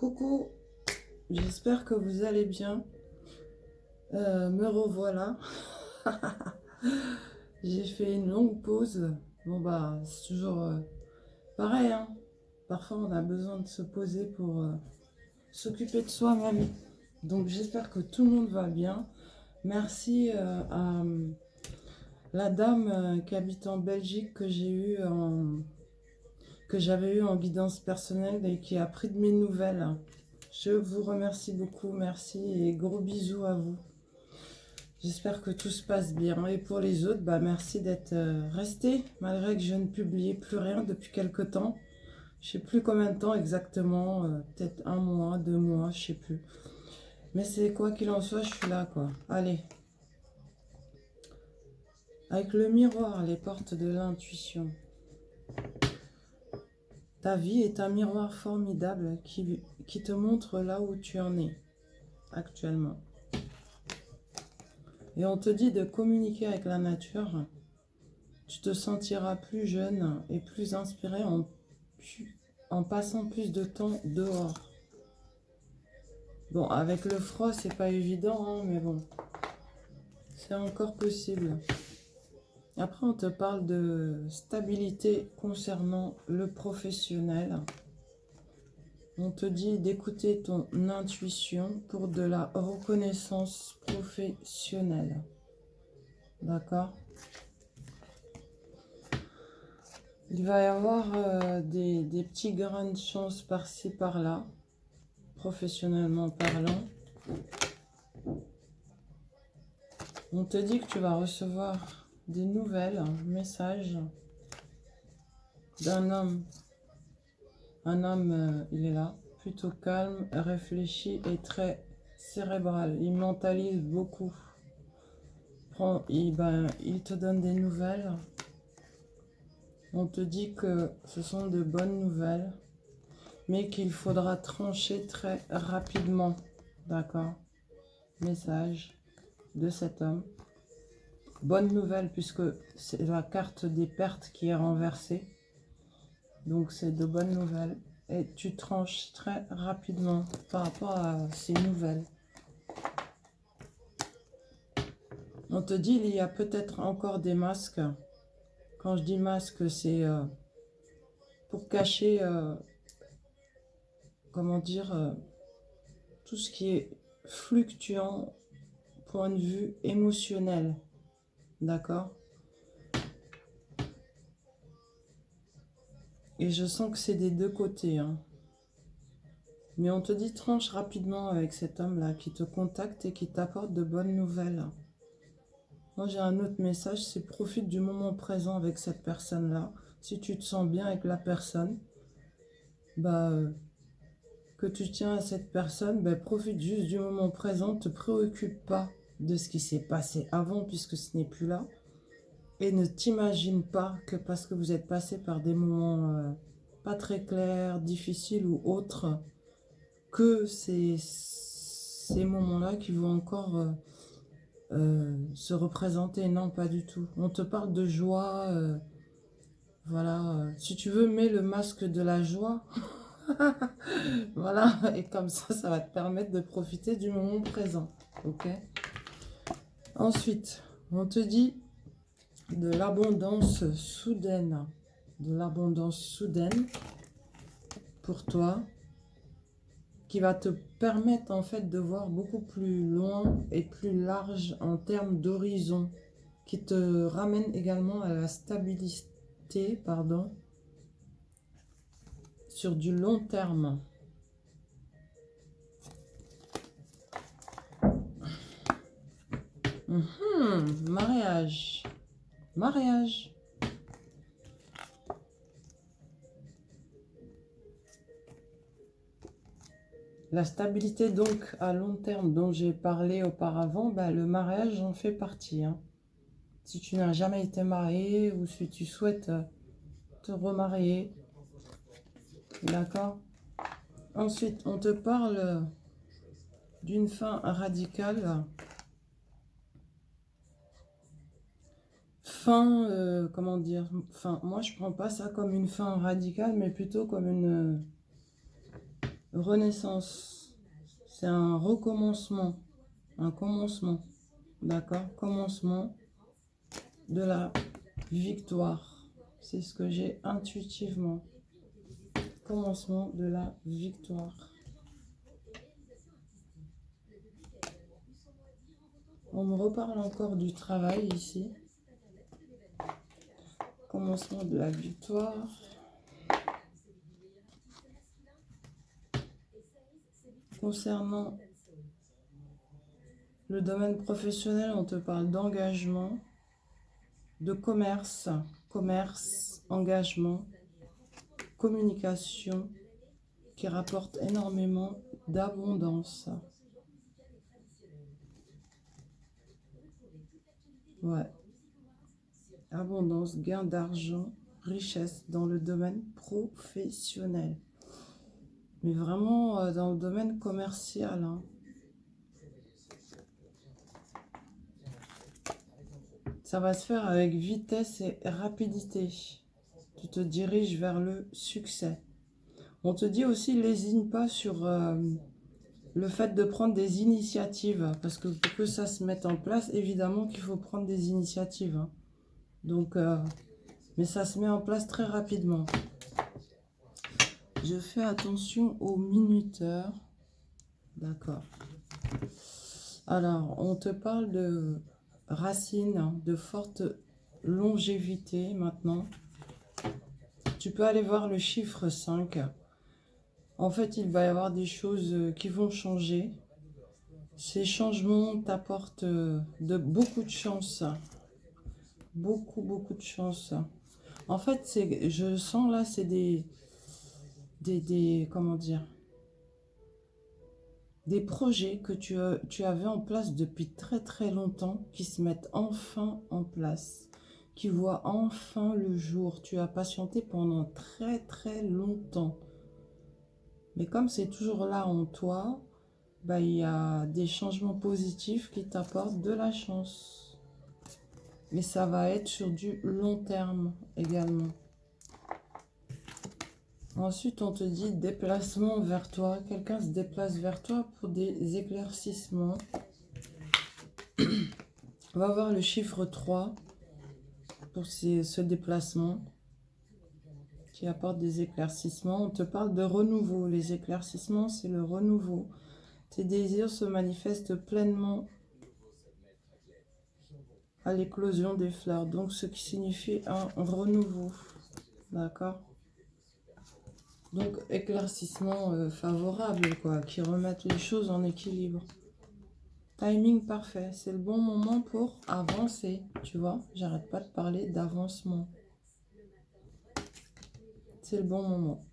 Coucou, j'espère que vous allez bien. Me revoilà. J'ai fait une longue pause. Bon bah c'est toujours pareil, hein. Parfois on a besoin de se poser pour s'occuper de soi-même. Donc j'espère que tout le monde va bien. Merci à la dame qui habite en Belgique que j'avais eu en guidance personnelle et qui a pris de mes nouvelles. Je vous remercie beaucoup, merci et gros bisous à vous. J'espère que tout se passe bien. Et pour les autres, bah merci d'être restés, malgré que je ne publiais plus rien depuis quelque temps. Je sais plus combien de temps exactement, peut-être un mois, 2 mois, je sais plus. Mais c'est quoi qu'il en soit, je suis là, quoi. Allez. Avec le miroir, les portes de l'intuition. Ta vie est un miroir formidable qui te montre là où tu en es actuellement. Et on te dit de communiquer avec la nature. Tu te sentiras plus jeune et plus inspiré en passant plus de temps dehors. Bon, avec le froid, c'est pas évident, hein, mais bon, c'est encore possible. Après, on te parle de stabilité concernant le professionnel. On te dit d'écouter ton intuition pour de la reconnaissance professionnelle. D'accord ? Il va y avoir des petits grains de chance par-ci, par-là, professionnellement parlant. On te dit que tu vas recevoir des nouvelles, un message d'un homme. Un homme, il est là, plutôt calme, réfléchi et très cérébral. Il mentalise beaucoup. Il te donne des nouvelles. On te dit que ce sont de bonnes nouvelles, mais qu'il faudra trancher très rapidement. D'accord ? Message de cet homme. Bonne nouvelle puisque c'est la carte des pertes qui est renversée. Donc c'est de bonnes nouvelles. Et tu tranches très rapidement par rapport à ces nouvelles. On te dit il y a peut-être encore des masques. Quand je dis masque, c'est pour cacher, comment dire, tout ce qui est fluctuant, point de vue émotionnel. D'accord ? Et je sens que c'est des deux côtés. Hein. Mais on te dit tranche rapidement avec cet homme-là qui te contacte et qui t'apporte de bonnes nouvelles. Moi j'ai un autre message, c'est profite du moment présent avec cette personne-là. Si tu te sens bien avec la personne, que tu tiens à cette personne, profite juste du moment présent, ne te préoccupe pas de ce qui s'est passé avant puisque ce n'est plus là. Et ne t'imagine pas que parce que vous êtes passé par des moments pas très clairs, difficiles ou autres, que c'est ces moments-là qui vont encore se représenter. Non, pas du tout. On te parle de joie. Voilà. Si tu veux, mets le masque de la joie. Voilà. Et comme ça va te permettre de profiter du moment présent. Ok ? Ensuite, on te dit de l'abondance soudaine. De l'abondance soudaine pour toi, qui va te permettre en fait de voir beaucoup plus loin et plus large en termes d'horizon, qui te ramène également à la stabilité, sur du long terme. Mariage. Mariage. La stabilité donc à long terme dont j'ai parlé auparavant, le mariage en fait partie. Hein. Si tu n'as jamais été marié ou si tu souhaites te remarier, d'accord ? Ensuite, on te parle d'une fin radicale. Comment dire ? Moi je prends pas ça comme une fin radicale, mais plutôt comme Renaissance, c'est un recommencement, un commencement, d'accord? Commencement de la victoire. C'est ce que j'ai intuitivement. Commencement de la victoire. On me reparle encore du travail ici. Commencement de la victoire. Concernant le domaine professionnel, on te parle d'engagement, de commerce, engagement, communication, qui rapporte énormément d'abondance. Ouais. Abondance, gain d'argent, richesse dans le domaine professionnel. Mais vraiment dans le domaine commercial. Hein. Ça va se faire avec vitesse et rapidité. Tu te diriges vers le succès. On te dit aussi, lésine pas sur le fait de prendre des initiatives. Parce que pour que ça se mette en place, évidemment qu'il faut prendre des initiatives. Hein. Donc, mais ça se met en place très rapidement. Je fais attention aux minuteurs. D'accord. Alors, on te parle de racines, de forte longévité maintenant. Tu peux aller voir le chiffre 5. En fait, il va y avoir des choses qui vont changer. Ces changements t'apportent beaucoup de chance. Beaucoup de chance. En fait, je sens là, c'est comment dire, des projets que tu avais en place depuis très longtemps qui se mettent enfin en place, qui voient enfin le jour. Tu as patienté pendant très longtemps. Mais comme c'est toujours là en toi, bah, il y a des changements positifs qui t'apportent de la chance. Mais ça va être sur du long terme également. Ensuite, on te dit déplacement vers toi. Quelqu'un se déplace vers toi pour des éclaircissements. On va voir le chiffre 3 pour ce déplacement qui apporte des éclaircissements. On te parle de renouveau. Les éclaircissements, c'est le renouveau. Tes désirs se manifestent pleinement à l'éclosion des fleurs. Donc, ce qui signifie un renouveau. D'accord ? Donc, éclaircissement favorable, quoi, qui remettent les choses en équilibre. Timing parfait, c'est le bon moment pour avancer, tu vois. J'arrête pas de parler d'avancement. C'est le bon moment.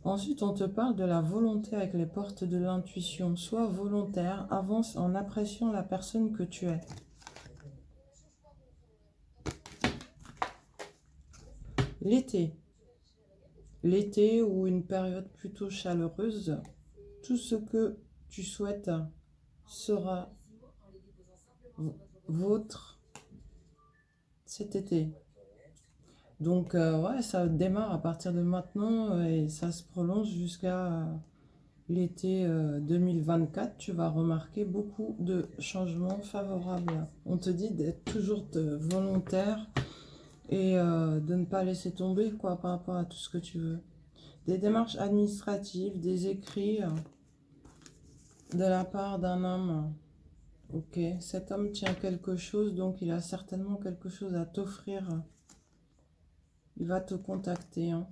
Ensuite, on te parle de la volonté avec les portes de l'intuition. Sois volontaire, avance en appréciant la personne que tu es. L'été. L'été ou une période plutôt chaleureuse, tout ce que tu souhaites sera vôtre cet été. Donc, ouais, ça démarre à partir de maintenant et ça se prolonge jusqu'à l'été 2024. Tu vas remarquer beaucoup de changements favorables. On te dit d'être toujours volontaire et de ne pas laisser tomber quoi, par rapport à tout ce que tu veux. Des démarches administratives, des écrits de la part d'un homme. Ok, cet homme tient quelque chose, donc il a certainement quelque chose à t'offrir. Il va te contacter. Hein.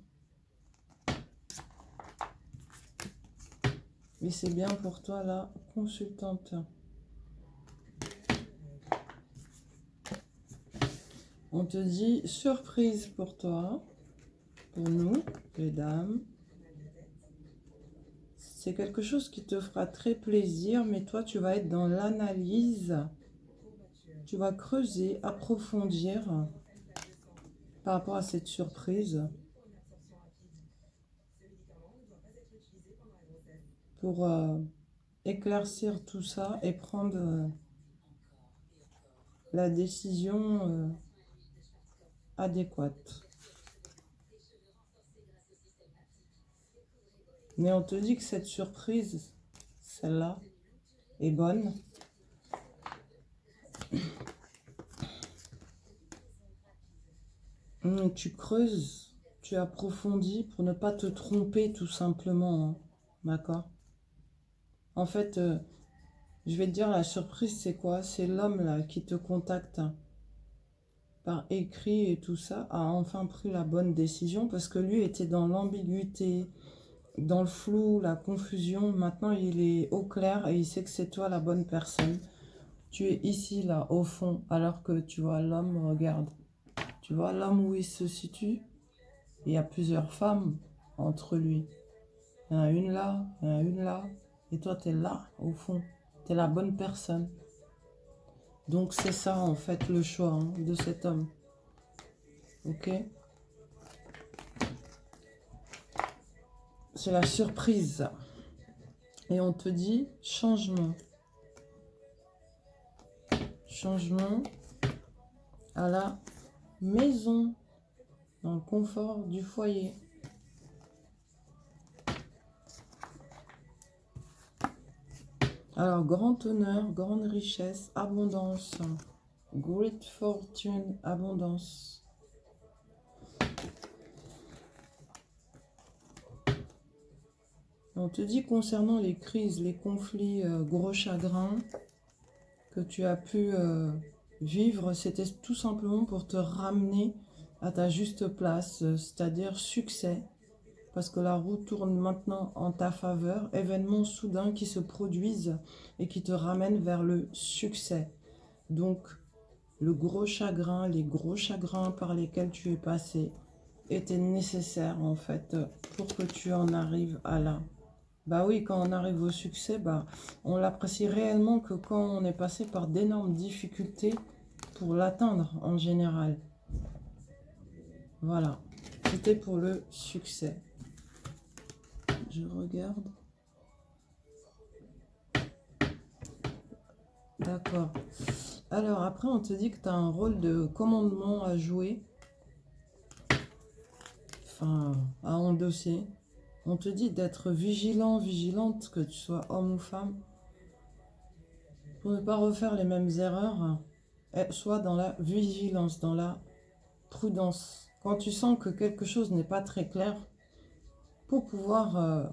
Et c'est bien pour toi, la consultante. On te dit surprise pour toi, pour nous, les dames. C'est quelque chose qui te fera très plaisir, mais toi, tu vas être dans l'analyse. Tu vas creuser, approfondir par rapport à cette surprise. Pour éclaircir tout ça et prendre la décision adéquate. Mais on te dit que cette surprise, celle-là, est bonne. Tu creuses, tu approfondis pour ne pas te tromper tout simplement. Hein. D'accord? En fait, je vais te dire, la surprise, c'est quoi? C'est l'homme là qui te contacte par écrit et tout ça, a enfin pris la bonne décision parce que lui était dans l'ambiguïté, dans le flou, la confusion. Maintenant, il est au clair et il sait que c'est toi la bonne personne. Tu es ici, là, au fond, alors que tu vois l'homme, regarde. Tu vois l'homme où il se situe? Il y a plusieurs femmes entre lui. Il y en a une là, il y en a une là. Et toi, tu es là, au fond. Tu es la bonne personne. Donc, c'est ça, en fait, le choix hein, de cet homme. Ok? C'est la surprise. Et on te dit changement. Changement à la maison, dans le confort du foyer. Alors, grand honneur, grande richesse, abondance, great fortune, abondance. On te dit concernant les crises, les conflits, gros chagrins que tu as pu vivre, c'était tout simplement pour te ramener à ta juste place, c'est-à-dire succès. Parce que la roue tourne maintenant en ta faveur, événements soudains qui se produisent et qui te ramènent vers le succès. Donc, le gros chagrin, les gros chagrins par lesquels tu es passé étaient nécessaires en fait pour que tu en arrives à là. Bah oui, quand on arrive au succès, bah, on l'apprécie réellement que quand on est passé par d'énormes difficultés pour l'atteindre en général. Voilà, c'était pour le succès. Je regarde. D'accord. Alors après, on te dit que tu as un rôle de commandement à jouer. Enfin, à endosser. On te dit d'être vigilant, vigilante, que tu sois homme ou femme, pour ne pas refaire les mêmes erreurs. Sois dans la vigilance, dans la prudence. Quand tu sens que quelque chose n'est pas très clair, pour pouvoir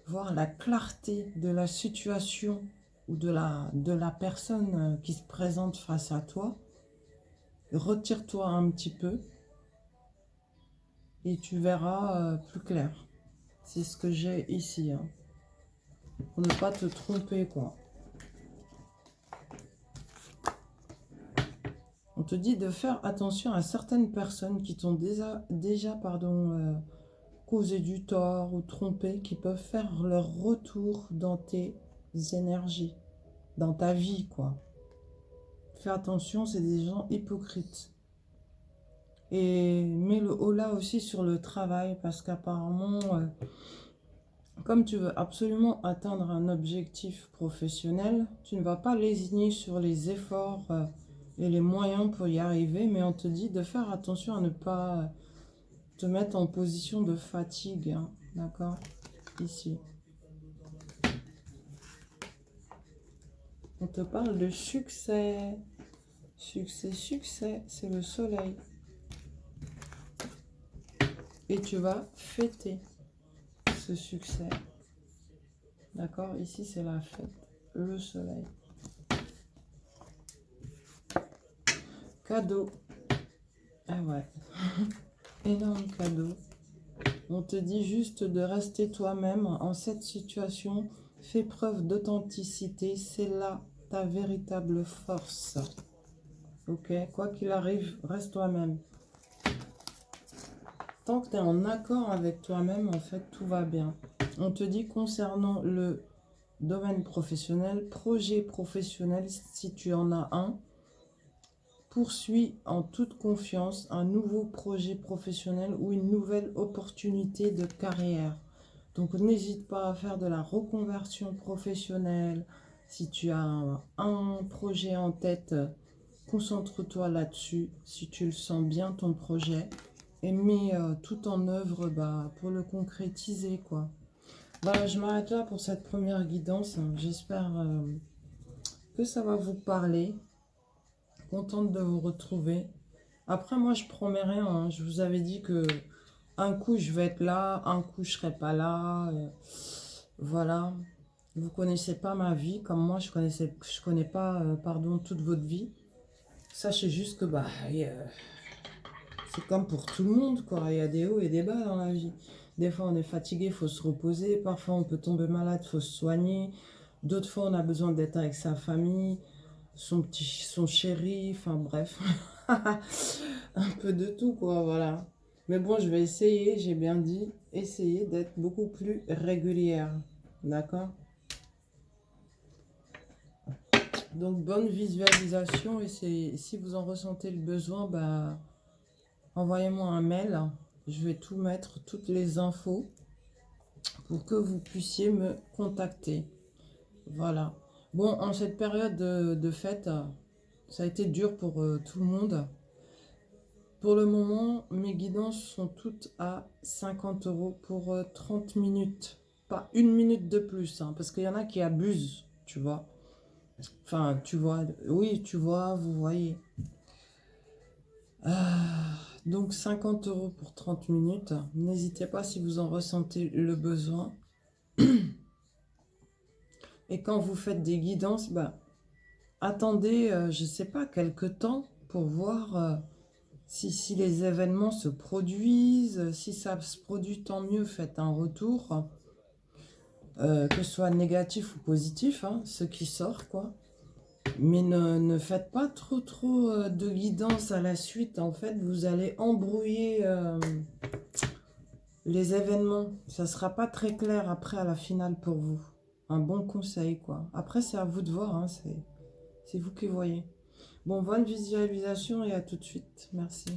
voir la clarté de la situation ou de la personne qui se présente face à toi, retire-toi un petit peu et tu verras plus clair. C'est ce que j'ai ici. Hein. Pour ne pas te tromper, quoi. On te dit de faire attention à certaines personnes qui t'ont déjà causé du tort ou trompé, qui peuvent faire leur retour dans tes énergies, dans ta vie, quoi. Fais attention, c'est des gens hypocrites. Et mets le haut là aussi sur le travail, parce qu'apparemment, comme tu veux absolument atteindre un objectif professionnel, tu ne vas pas lésigner sur les efforts et les moyens pour y arriver, mais on te dit de faire attention à ne pas te mettre en position de fatigue, hein, d'accord? Ici. On te parle de succès. Succès, succès, c'est le soleil. Et tu vas fêter ce succès. D'accord? Ici, c'est la fête. Le soleil. Cadeau. Ah ouais. Énorme cadeau. On te dit juste de rester toi-même en cette situation. Fais preuve d'authenticité. C'est là ta véritable force. Ok? Quoi qu'il arrive, reste toi-même. Tant que tu es en accord avec toi-même, en fait, tout va bien. On te dit concernant le domaine professionnel, projet professionnel, si tu en as un, poursuis en toute confiance un nouveau projet professionnel ou une nouvelle opportunité de carrière. Donc n'hésite pas à faire de la reconversion professionnelle. Si tu as un projet en tête, concentre-toi là-dessus. Si tu le sens bien, ton projet, et mis tout en œuvre pour le concrétiser, quoi. Voilà, je m'arrête là pour cette première guidance. J'espère que ça va vous parler. Contente de vous retrouver. Après, moi, je promets rien, hein. Je vous avais dit que un coup, je vais être là, un coup, je serai pas là. Voilà. Vous connaissez pas ma vie, comme moi, je connais pas, pardon, toute votre vie. Sachez juste que, c'est comme pour tout le monde, quoi. Il y a des hauts et des bas dans la vie. Des fois, on est fatigué, il faut se reposer. Parfois, on peut tomber malade, il faut se soigner. D'autres fois, on a besoin d'être avec sa famille, son chéri, enfin bref. Un peu de tout, quoi, voilà. Mais bon, je vais essayer, j'ai bien dit, essayer d'être beaucoup plus régulière. D'accord? Donc, bonne visualisation. Et si vous en ressentez le besoin, envoyez-moi un mail. Je vais tout mettre, toutes les infos, pour que vous puissiez me contacter. Voilà. Bon, en cette période de fête, ça a été dur pour tout le monde. Pour le moment, mes guidances sont toutes à 50 € pour 30 minutes. Pas une minute de plus, hein, parce qu'il y en a qui abusent, tu vois. Enfin, tu vois, oui, tu vois, vous voyez. Donc 50 € pour 30 minutes. N'hésitez pas si vous en ressentez le besoin. Et quand vous faites des guidances, attendez, je ne sais pas, quelques temps pour voir si les événements se produisent. Si ça se produit, tant mieux, faites un retour. Que ce soit négatif ou positif, hein, ce qui sort, quoi. Mais ne faites pas trop de guidance à la suite. En fait, vous allez embrouiller les événements. Ça sera pas très clair après à la finale pour vous. Un bon conseil, quoi. Après, c'est à vous de voir, hein, c'est vous qui voyez. Bon, bonne visualisation et à tout de suite. Merci.